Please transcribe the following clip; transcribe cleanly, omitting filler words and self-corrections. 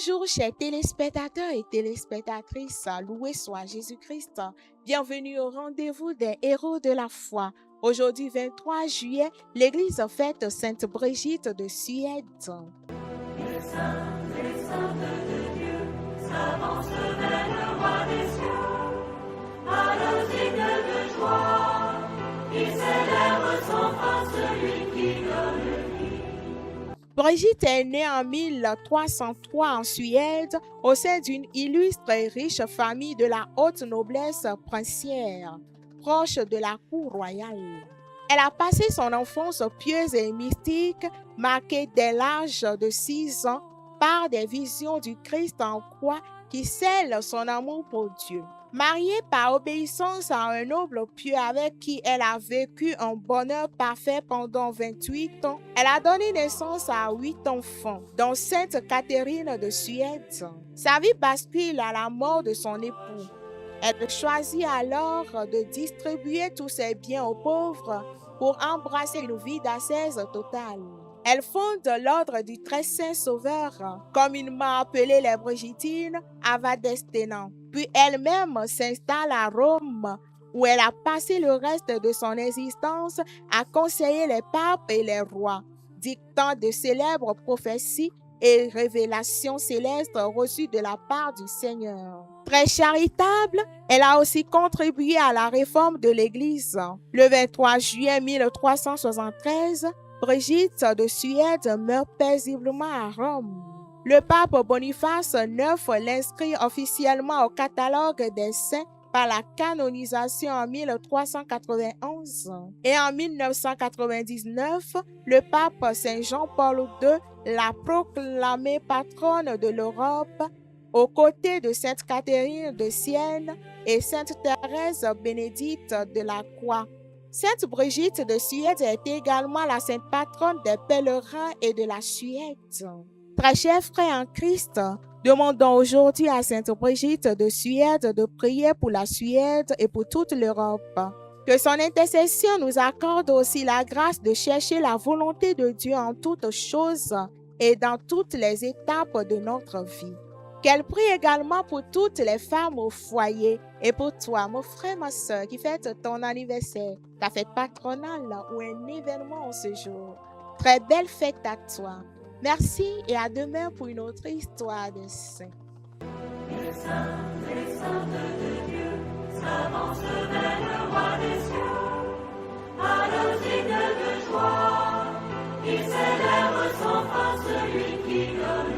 Bonjour chers téléspectateurs et téléspectatrices, loué soit Jésus-Christ. Bienvenue au rendez-vous des héros de la foi. Aujourd'hui 23 juillet, l'Église fête Sainte Brigitte de Suède. Les saints de Dieu s'avancent vers le roi des cieux, à l'osigne de joie, il célèbre sans fin celui qui donne vie. Brigitte est née en 1303 en Suède, au sein d'une illustre et riche famille de la haute noblesse princière, proche de la cour royale. Elle a passé son enfance pieuse et mystique, marquée dès l'âge de 6 ans par des visions du Christ en croix qui scellent son amour pour Dieu. Mariée par obéissance à un noble pieux avec qui elle a vécu un bonheur parfait pendant 28 ans, elle a donné naissance à 8 enfants, dont Sainte Catherine de Suède. Sa vie bascule à la mort de son époux. Elle choisit alors de distribuer tous ses biens aux pauvres pour embrasser une vie d'ascèse totale. Elle fonde l'ordre du Très Saint Sauveur, communément appelé les Brigitines, à Vadestena. Puis elle-même s'installe à Rome, où elle a passé le reste de son existence à conseiller les papes et les rois, dictant de célèbres prophéties et révélations célestes reçues de la part du Seigneur. Très charitable, elle a aussi contribué à la réforme de l'Église. Le 23 juillet 1373, Brigitte de Suède meurt paisiblement à Rome. Le pape Boniface IX l'inscrit officiellement au catalogue des saints par la canonisation en 1391. Et en 1999, le pape Saint Jean-Paul II l'a proclamée patronne de l'Europe aux côtés de Sainte Catherine de Sienne et Sainte Thérèse Bénédicte de la Croix. Sainte Brigitte de Suède est également la sainte patronne des pèlerins et de la Suède. Très chers frères en Christ, demandons aujourd'hui à Sainte Brigitte de Suède de prier pour la Suède et pour toute l'Europe. Que son intercession nous accorde aussi la grâce de chercher la volonté de Dieu en toutes choses et dans toutes les étapes de notre vie. Qu'elle prie également pour toutes les femmes au foyer et pour toi, mon frère, ma soeur, qui fête ton anniversaire, ta fête patronale ou un événement en ce jour. Très belle fête à toi. Merci et à demain pour une autre histoire de saints. Les saints de Dieu s'avancent vers le roi des cieux, à l'osigne de joie, il célèbre sans fin celui qui donne